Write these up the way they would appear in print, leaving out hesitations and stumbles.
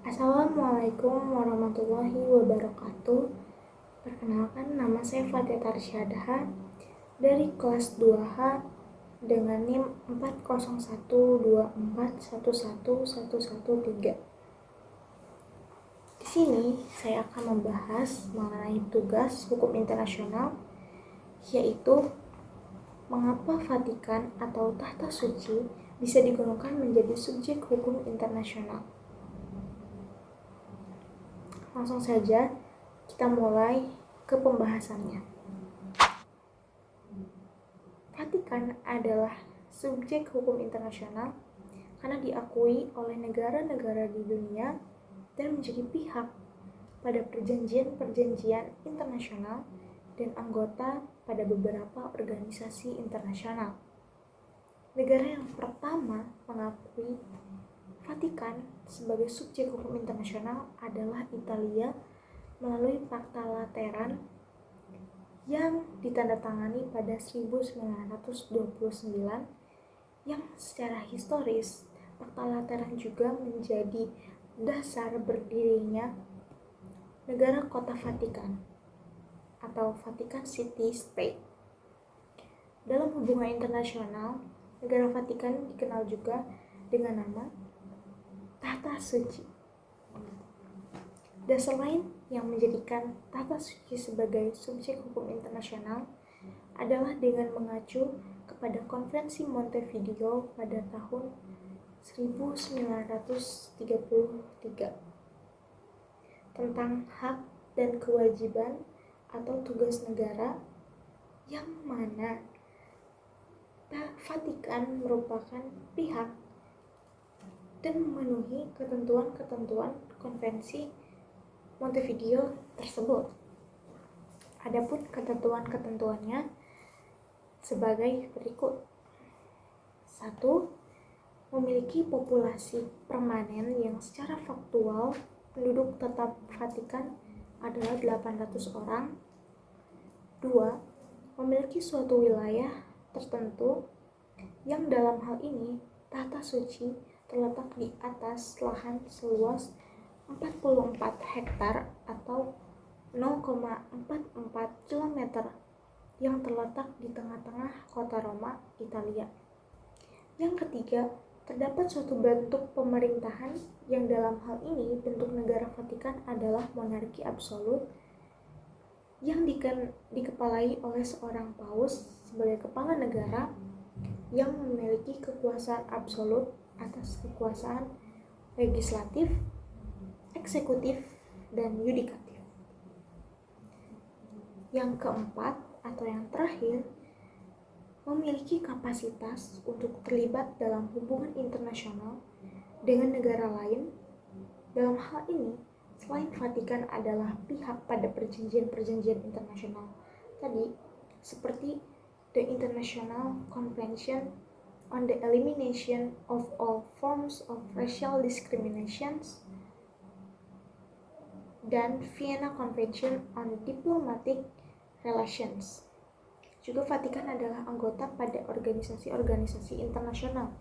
Assalamualaikum warahmatullahi wabarakatuh. Perkenalkan, nama saya Fatia Tarsyadah dari kelas 2H dengan NIM 40124111113. Di sini saya akan membahas mengenai tugas hukum internasional, yaitu mengapa Vatikan atau Tahta Suci bisa digolongkan menjadi subjek hukum internasional. Langsung saja kita mulai ke pembahasannya. Vatikan adalah subjek hukum internasional karena diakui oleh negara-negara di dunia dan menjadi pihak pada perjanjian-perjanjian internasional dan anggota pada beberapa organisasi internasional. Negara yang pertama mengakui Vatikan sebagai subjek hukum internasional adalah Italia melalui Fakta Lateran yang ditandatangani pada 1929, yang secara historis Fakta Lateran juga menjadi dasar berdirinya negara kota Vatikan atau Vatikan City State. Dalam hubungan internasional, negara Vatikan dikenal juga dengan nama Tahta Suci. Dasar lain yang menjadikan Tahta Suci sebagai subjek hukum internasional adalah dengan mengacu kepada Konvensi Montevideo pada tahun 1933 tentang hak dan kewajiban atau tugas negara, yang mana Vatikan merupakan pihak dan memenuhi ketentuan-ketentuan Konvensi Montevideo tersebut. Adapun ketentuan-ketentuannya sebagai berikut. 1. Memiliki populasi permanen yang secara faktual penduduk tetap Vatikan adalah 800 orang. 2. Memiliki suatu wilayah tertentu yang dalam hal ini Tahta Suci terletak di atas lahan seluas 44 hektar atau 0,44 km yang terletak di tengah-tengah kota Roma, Italia. Yang ketiga, terdapat suatu bentuk pemerintahan yang dalam hal ini bentuk negara Vatikan adalah monarki absolut yang dikepalai oleh seorang paus sebagai kepala negara yang memiliki kekuasaan absolut atas kekuasaan legislatif, eksekutif, dan yudikatif. Yang keempat atau yang terakhir, memiliki kapasitas untuk terlibat dalam hubungan internasional dengan negara lain. Dalam hal ini, selain Vatikan adalah pihak pada perjanjian-perjanjian internasional tadi, seperti The International Convention on the Elimination of All Forms of Racial Discriminations dan Vienna Convention on Diplomatic Relations. Juga Vatikan adalah anggota pada organisasi-organisasi internasional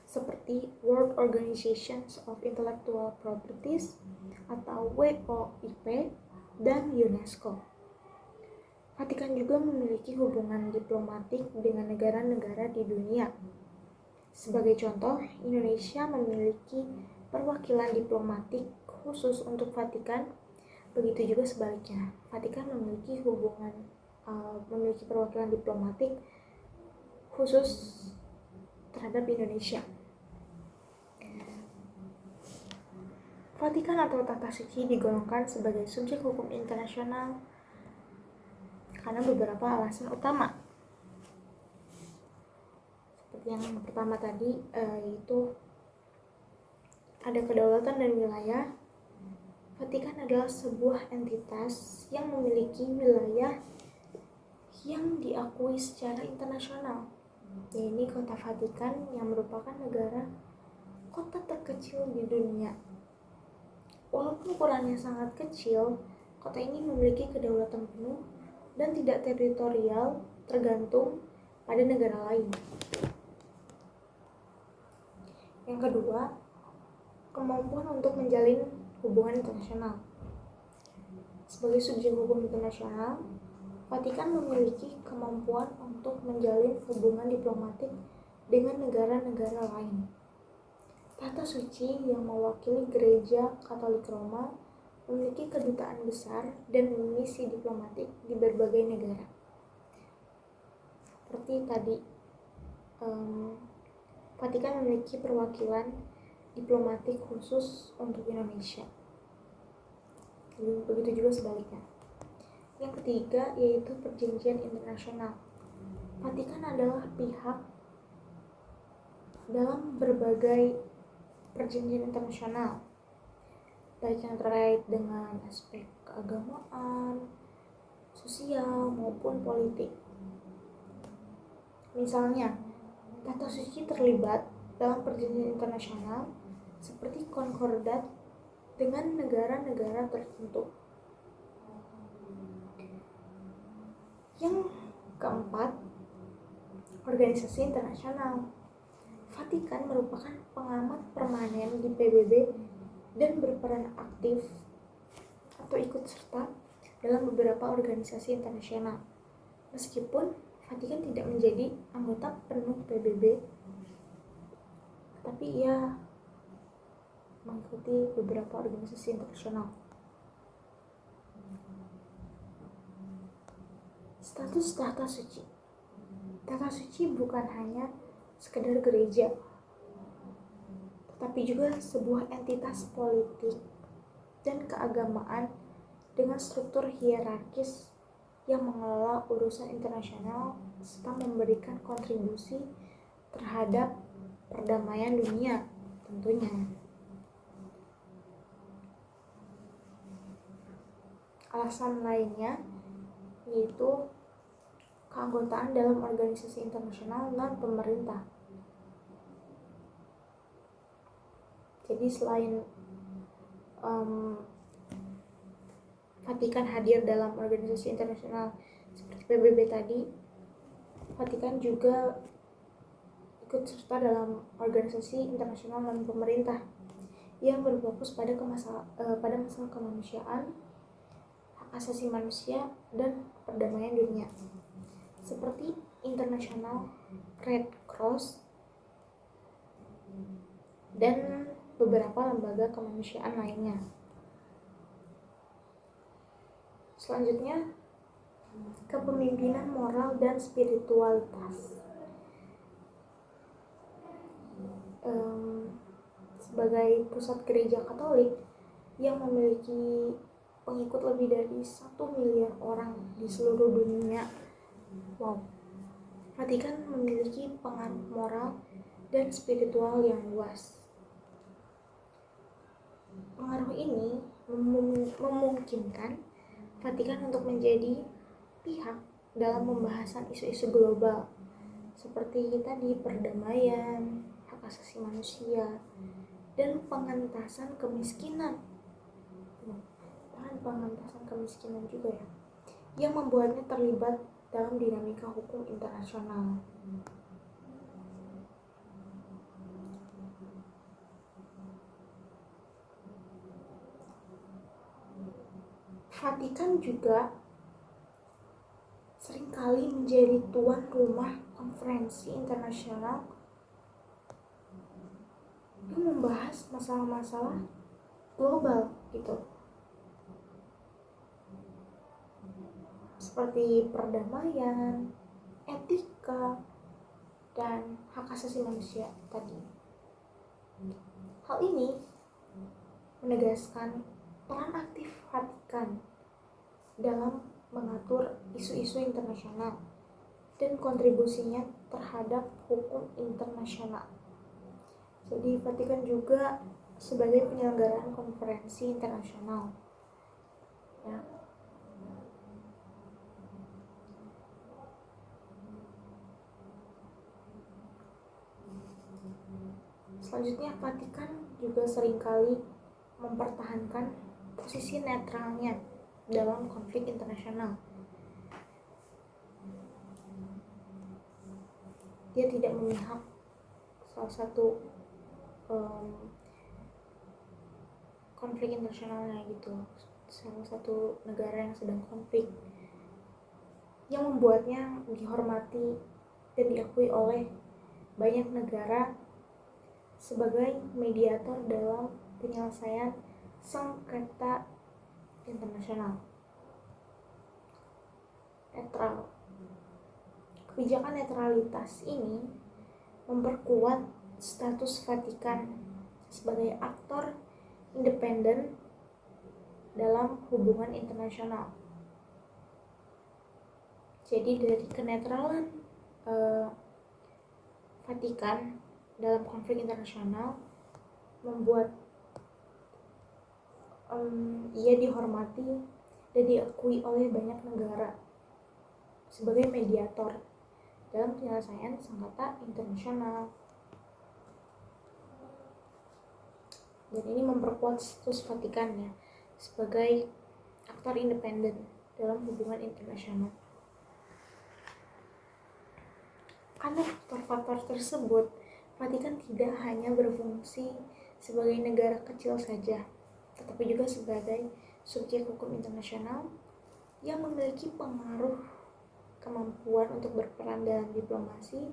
seperti World Organization of Intellectual Properties atau WOIP dan UNESCO. Vatikan juga memiliki hubungan diplomatik dengan negara-negara di dunia. Sebagai contoh, Indonesia memiliki perwakilan diplomatik khusus untuk Vatikan. Begitu juga sebaliknya, Vatikan memiliki perwakilan diplomatik khusus terhadap Indonesia. Vatikan atau Tahta Suci digolongkan sebagai subjek hukum internasional karena beberapa alasan utama. Seperti yang pertama tadi, yaitu ada kedaulatan dan wilayah. Vatikan adalah sebuah entitas yang memiliki wilayah yang diakui secara internasional, yaitu kota Vatikan yang merupakan negara kota terkecil di dunia. Walaupun ukurannya sangat kecil, kota ini memiliki kedaulatan penuh dan tidak teritorial tergantung pada negara lain. Yang kedua, kemampuan untuk menjalin hubungan internasional. Sebagai subjek hukum internasional, Vatikan memiliki kemampuan untuk menjalin hubungan diplomatik dengan negara-negara lain. Tahta Suci yang mewakili Gereja Katolik Roma memiliki kedutaan besar dan misi diplomatik di berbagai negara. Seperti tadi, Vatikan memiliki perwakilan diplomatik khusus untuk Indonesia. Begitu juga sebaliknya. Yang ketiga yaitu perjanjian internasional. Vatikan adalah pihak dalam berbagai perjanjian internasional, baik yang terkait dengan aspek keagamaan, sosial, maupun politik. Misalnya, Tahta Suci terlibat dalam perjanjian internasional seperti konkordat dengan negara-negara tertentu. Yang keempat, organisasi internasional. Vatikan merupakan pengamat permanen di PBB dan berperan aktif atau ikut serta dalam beberapa organisasi internasional. Meskipun Vatikan tidak menjadi anggota penuh PBB, tapi ia mengikuti beberapa organisasi internasional. Status Tahta Suci. Tahta Suci bukan hanya sekedar gereja, tetapi juga sebuah entitas politik dan keagamaan dengan struktur hierarkis yang mengelola urusan internasional serta memberikan kontribusi terhadap perdamaian dunia tentunya. Alasan lainnya yaitu keanggotaan dalam organisasi internasional non pemerintah. Jadi selain Vatikan hadir dalam organisasi internasional seperti PBB tadi, Vatikan juga ikut serta dalam organisasi internasional non pemerintah yang berfokus pada masalah kemanusiaan, hak asasi manusia, dan perdamaian dunia, seperti International Red Cross dan beberapa lembaga kemanusiaan lainnya. Selanjutnya, kepemimpinan moral dan spiritualitas. Sebagai pusat gereja Katolik yang memiliki pengikut lebih dari 1 miliar orang di seluruh dunia, Vatikan memiliki pengaruh moral dan spiritual yang luas. Pengaruh ini memungkinkan Vatikan untuk menjadi pihak dalam pembahasan isu-isu global seperti tadi perdamaian, hak asasi manusia, dan pengentasan kemiskinan. Pengentasan kemiskinan juga ya, yang membuatnya terlibat dalam dinamika hukum internasional. Vatikan juga seringkali menjadi tuan rumah konferensi internasional yang membahas masalah-masalah global gitu, seperti perdamaian, etika, dan hak asasi manusia tadi. Hal ini menegaskan peran aktif Vatikan dalam mengatur isu-isu internasional dan kontribusinya terhadap hukum internasional. Jadi Vatikan juga sebagai penyelenggaraan konferensi internasional. Ya. Selanjutnya, Vatikan juga seringkali mempertahankan posisi netralnya dalam konflik internasional. Dia tidak memihak salah satu konflik konflik internasionalnya gitu, salah satu negara yang sedang konflik, yang membuatnya dihormati dan diakui oleh banyak negara sebagai mediator dalam penyelesaian sengketa internasional. Netral. Kebijakan netralitas ini memperkuat status Vatikan sebagai aktor independen dalam hubungan internasional. Jadi dari kenetralan Vatikan dalam konflik internasional membuat ia dihormati dan diakui oleh banyak negara sebagai mediator dalam penyelesaian sengketa internasional. Dan ini memperkuat status Vatikannya sebagai aktor independen dalam hubungan internasional. Karena faktor-faktor tersebut, Vatikan tidak hanya berfungsi sebagai negara kecil saja, tetapi juga sebagai subjek hukum internasional yang memiliki pengaruh, kemampuan untuk berperan dalam diplomasi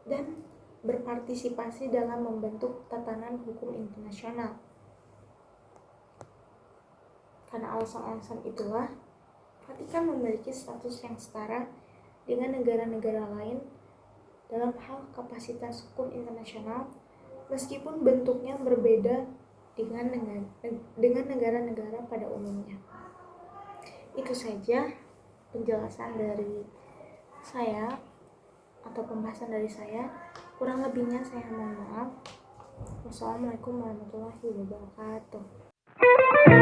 dan berpartisipasi dalam membentuk tatanan hukum internasional. Karena alasan-alasan itulah, Vatikan memiliki status yang setara dengan negara-negara lain dalam hal kapasitas hukum internasional, meskipun bentuknya berbeda dengan negara-negara pada umumnya. Itu saja penjelasan dari saya atau pembahasan dari saya. Kurang lebihnya saya mohon maaf. Wassalamualaikum warahmatullahi wabarakatuh.